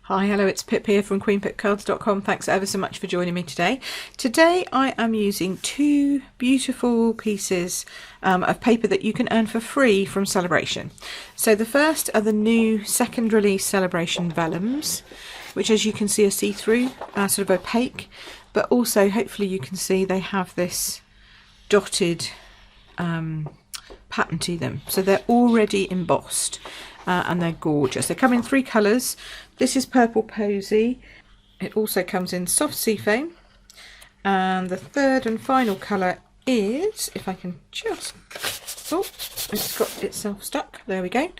Hi, hello, it's Pip here from queenpipcards.com. Thanks ever so much for joining me today. Today I am using two beautiful pieces of paper that you can earn for free from Celebration. So the first are the new second release Celebration vellums, which as you can see are see-through, sort of opaque, but also hopefully you can see they have this dotted pattern to them. So they're already embossed. And they're gorgeous. They come in three colours. This is Purple Posy. It also comes in soft seafoam. And the third and final colour is, if I can just, oh, it's got itself stuck. There we go.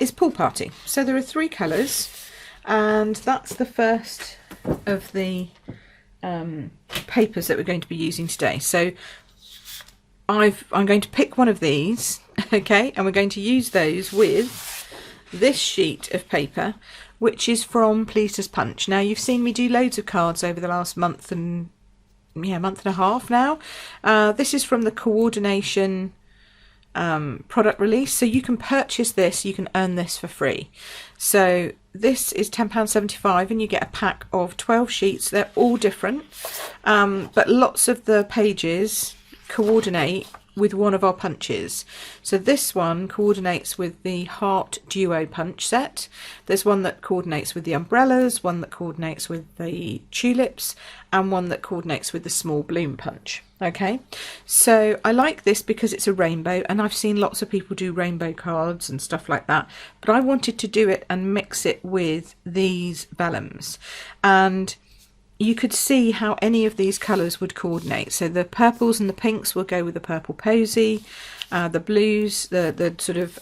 Is Pool Party. So there are three colours, and that's the first of the papers that we're going to be using today. So I'm going to pick one of these, okay, and we're going to use those with this sheet of paper, which is from Pleased Punch. Now you've seen me do loads of cards over the last month and a half now. This is from the coordination product release, so you can purchase this, you can earn this for free. So this is £10.75 and you get a pack of 12 sheets. They're all different, but lots of the pages coordinate with one of our punches. So this one coordinates with the Heart Duo punch set. There's one that coordinates with the umbrellas, one that coordinates with the tulips, and one that coordinates with the small bloom punch. Okay, so I like this because it's a rainbow, and I've seen lots of people do rainbow cards and stuff like that, but I wanted to do it and mix it with these vellums, and you could see how any of these colours would coordinate. So the purples and the pinks will go with the Purple Posy, the blues, the sort of,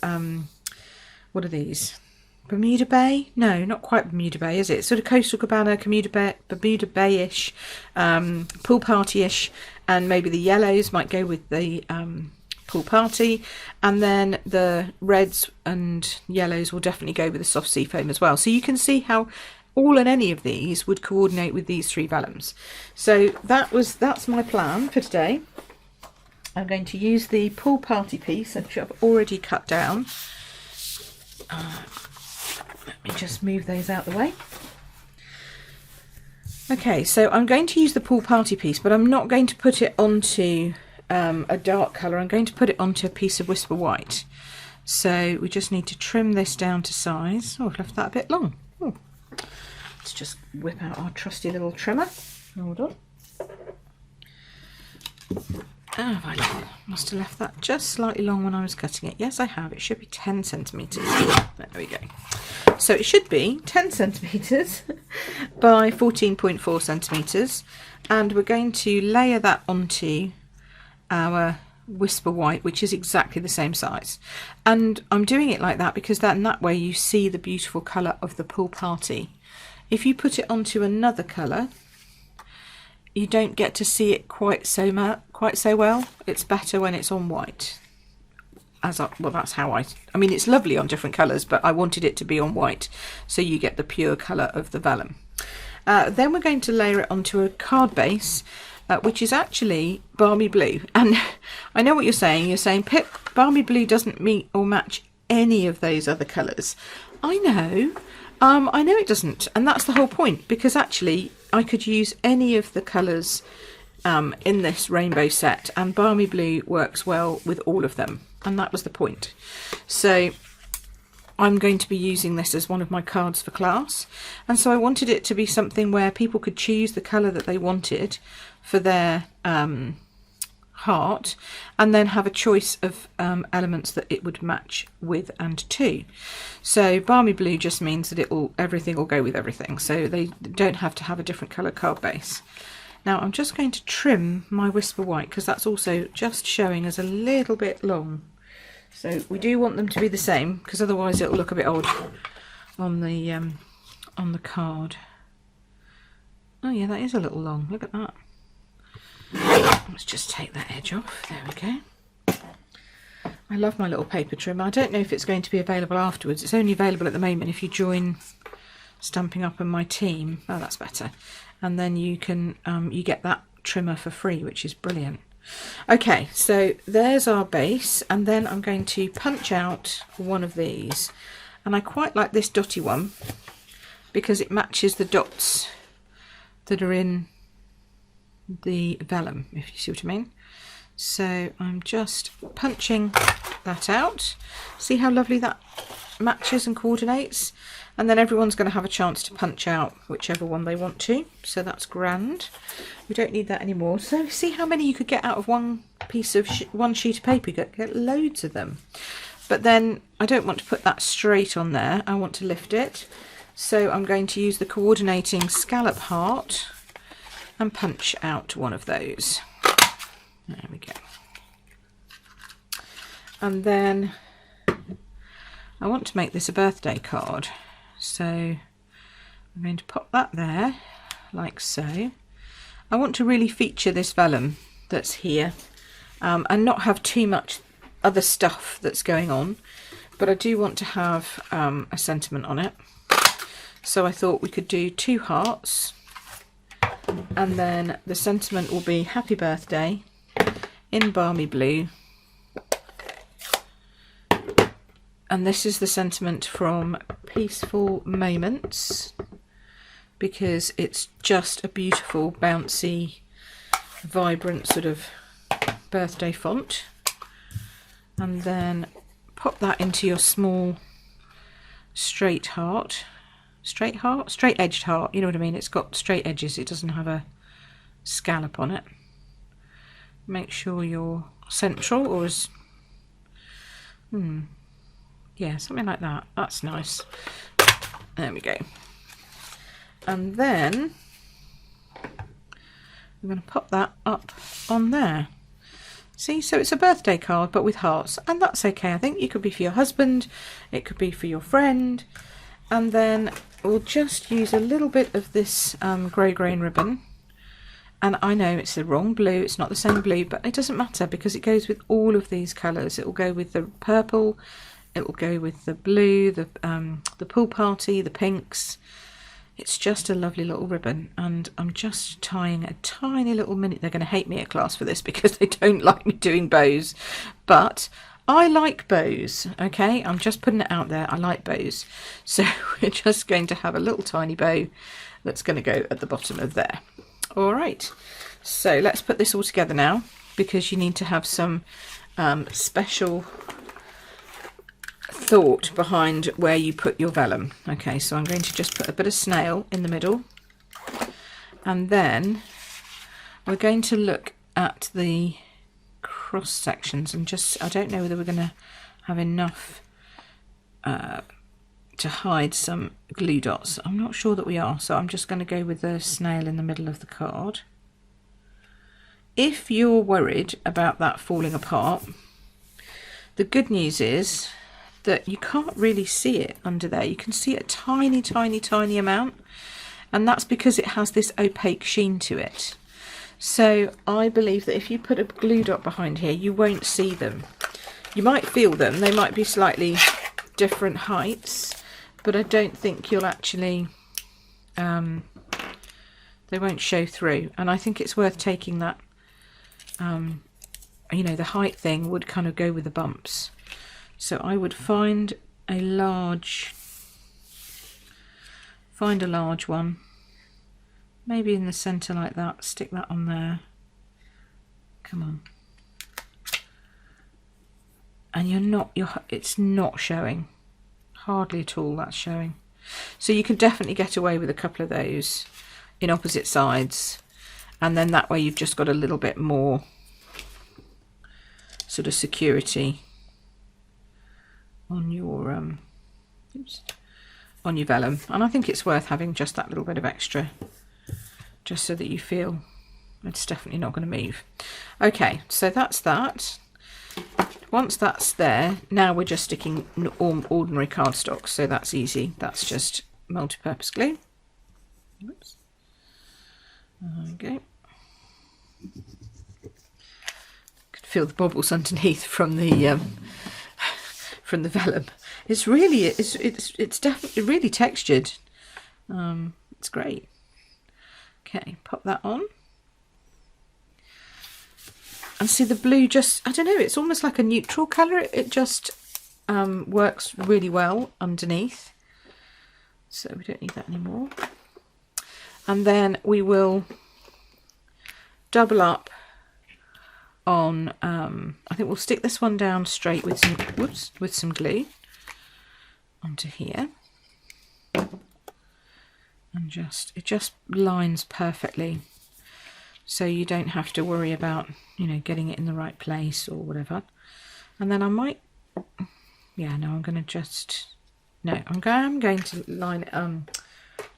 what are these? Bermuda Bay? No, not quite Bermuda Bay, is it? Sort of Coastal Cabana, Bermuda Bay-ish, Pool Party-ish, and maybe the yellows might go with the Pool Party, and then the reds and yellows will definitely go with the soft seafoam as well. So you can see how all and any of these would coordinate with these three vellums. So that's my plan for today. I'm going to use the Pool Party piece, which I've already cut down. Let me just move those out the way. Okay, so I'm going to use the Pool Party piece, but I'm not going to put it onto a dark colour. I'm going to put it onto a piece of Whisper White. So we just need to trim this down to size. Oh, I've left that a bit long. Oh. Let's just whip out our trusty little trimmer. Hold on. Oh, I must have left that just slightly long when I was cutting it. Yes, I have. It should be 10 centimetres. There we go. So it should be 10 centimetres by 14.4 centimetres. And we're going to layer that onto our Whisper White, which is exactly the same size. And I'm doing it like that because in that way you see the beautiful colour of the Pool Party. If you put it onto another colour, you don't get to see it quite so well. It's better when it's on white. Well, that's how I mean, it's lovely on different colours, but I wanted it to be on white, so you get the pure colour of the vellum. Then we're going to layer it onto a card base, which is actually Balmy Blue. And I know what you're saying. You're saying, Pip, Balmy Blue doesn't meet or match any of those other colours. I know it doesn't, and that's the whole point, because actually I could use any of the colours in this rainbow set, and Balmy Blue works well with all of them, and that was the point. So I'm going to be using this as one of my cards for class, and so I wanted it to be something where people could choose the colour that they wanted for their heart, and then have a choice of elements that it would match with and to. So Balmy Blue just means that everything will go with everything, so they don't have to have a different colour card base. Now I'm just going to trim my Whisper White because that's also just showing as a little bit long. So we do want them to be the same because otherwise it'll look a bit odd on the card. Oh yeah, that is a little long. Look at that. Let's just take that edge off. There we go. I love my little paper trimmer. I don't know if it's going to be available afterwards. It's only available at the moment if you join Stampin' Up and my team. Oh, that's better. And then you can you get that trimmer for free, which is brilliant. Okay, so there's our base, and then I'm going to punch out one of these, and I quite like this dotty one because it matches the dots that are in the vellum, if you see what I mean. So I'm just punching that out. See how lovely that matches and coordinates? And then everyone's going to have a chance to punch out whichever one they want to. So that's grand. We don't need that anymore. So see how many you could get out of one piece of one sheet of paper. You get loads of them. But then I don't want to put that straight on there. I want to lift it. So I'm going to use the coordinating scallop heart and punch out one of those. There we go. And then I want to make this a birthday card. So I'm going to pop that there, like so. I want to really feature this vellum that's here and not have too much other stuff that's going on, but I do want to have a sentiment on it. So I thought we could do 2 hearts, and then the sentiment will be happy birthday in Balmy blue. And this is the sentiment from Peaceful Moments, because it's just a beautiful, bouncy, vibrant sort of birthday font. And then pop that into your small straight edged heart, you know what I mean? It's got straight edges, it doesn't have a scallop on it. Make sure you're central, or as yeah, something like that. That's nice. There we go. And then I'm going to pop that up on there. See, so it's a birthday card but with hearts, and that's okay. I think it could be for your husband, it could be for your friend. And then we'll just use a little bit of this Grosgrain ribbon. And I know it's the wrong blue, it's not the same blue, but it doesn't matter because it goes with all of these colours. It will go with the purple, it will go with the blue, the pool party, the pinks. It's just a lovely little ribbon, and I'm just tying a tiny little mini. They're going to hate me at class for this because they don't like me doing bows, but I like bows, okay? I'm just putting it out there. I like bows. So we're just going to have a little tiny bow that's going to go at the bottom of there. All right, so let's put this all together now, because you need to have some special thought behind where you put your vellum. Okay, so I'm going to just put a bit of snail in the middle, and then we're going to look at the cross sections and just, I don't know whether we're going to have enough to hide some glue dots. I'm not sure that we are, so I'm just going to go with the snail in the middle of the card. If you're worried about that falling apart, the good news is that you can't really see it under there. You can see a tiny, tiny, tiny amount, and that's because it has this opaque sheen to it. So I believe that if you put a glue dot behind here, you won't see them. You might feel them, they might be slightly different heights, but I don't think you'll actually, they won't show through. And I think it's worth taking that, you know, the height thing would kind of go with the bumps. So I would find a large one, maybe in the centre like that, stick that on there, come on. And it's not showing, hardly at all that's showing. So you can definitely get away with a couple of those in opposite sides, and then that way you've just got a little bit more sort of security on your on your vellum. And I think it's worth having just that little bit of extra, just so that you feel it's definitely not going to move. Okay, so that's that. Once that's there, now we're just sticking ordinary cardstock, so that's easy. That's just multi-purpose glue. Oops. There we go. Could feel the bubbles underneath from the vellum. It's really, it's definitely really textured. It's great. Okay, pop that on. And see the blue just, I don't know, it's almost like a neutral colour. It just works really well underneath. so we don't need that anymore. And then we will double up on, I think we'll stick this one down straight with some, whoops, with some glue onto here. And it just lines perfectly, so you don't have to worry about, you know, getting it in the right place or whatever. And then I might, yeah, no, I'm going to just, no, I'm going to line it,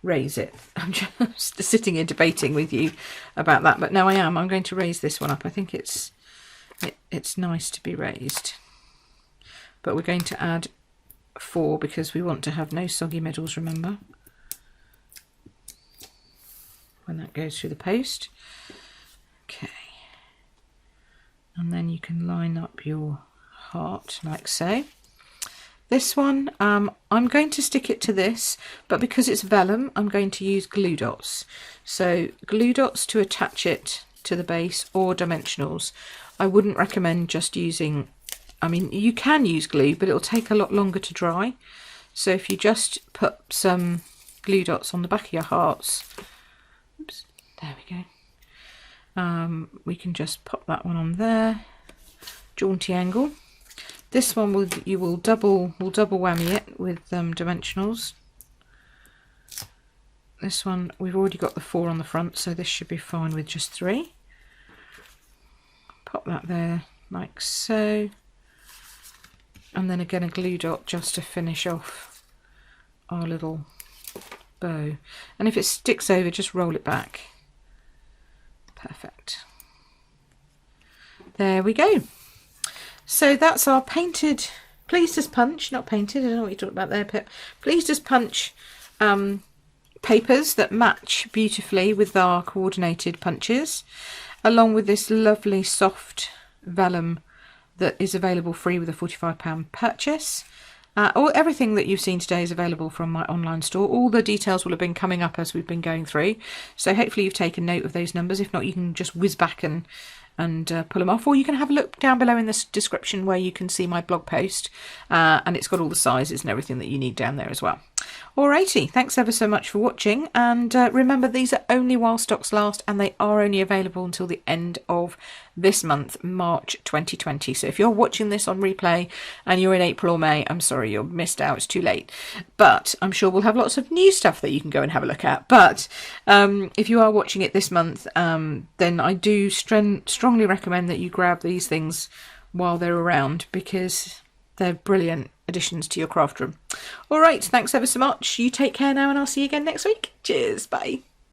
raise it. I'm just sitting here debating with you about that, but no, I'm going to raise this one up. I think it's nice to be raised, but we're going to add 4 because we want to have no soggy middles, remember, when that goes through the post. Okay, and then you can line up your heart like so. This one, I'm going to stick it to this, but because it's vellum, I'm going to use glue dots. So glue dots to attach it to the base, or dimensionals. I wouldn't recommend just using, I mean, you can use glue, but it'll take a lot longer to dry. So if you just put some glue dots on the back of your hearts, oops, there we go. We can just pop that one on there, jaunty angle. This one will double whammy it with dimensionals. This one, we've already got the 4 on the front, so this should be fine with just 3. Pop that there like so, and then again a glue dot just to finish off our little bow. And if it sticks over, just roll it back. Perfect. There we go. So that's our painted, pleased as punch, not painted, I don't know what you're talking about there, Pip. Pleased as punch papers that match beautifully with our coordinated punches, along with this lovely soft vellum that is available free with a £45 purchase. Everything that you've seen today is available from my online store. All the details will have been coming up as we've been going through, so hopefully you've taken note of those numbers. If not, you can just whiz back and pull them off, or you can have a look down below in the description where you can see my blog post, and it's got all the sizes and everything that you need down there as well. Alrighty, thanks ever so much for watching, and remember, these are only while stocks last, and they are only available until the end of this month, March 2020. So if you're watching this on replay and you're in April or May, I'm sorry, you're missed out, it's too late. But I'm sure we'll have lots of new stuff that you can go and have a look at. But if you are watching it this month, then I do strongly recommend that you grab these things while they're around, because they're brilliant additions to your craft room. All right, thanks ever so much. You take care now, and I'll see you again next week. Cheers, bye.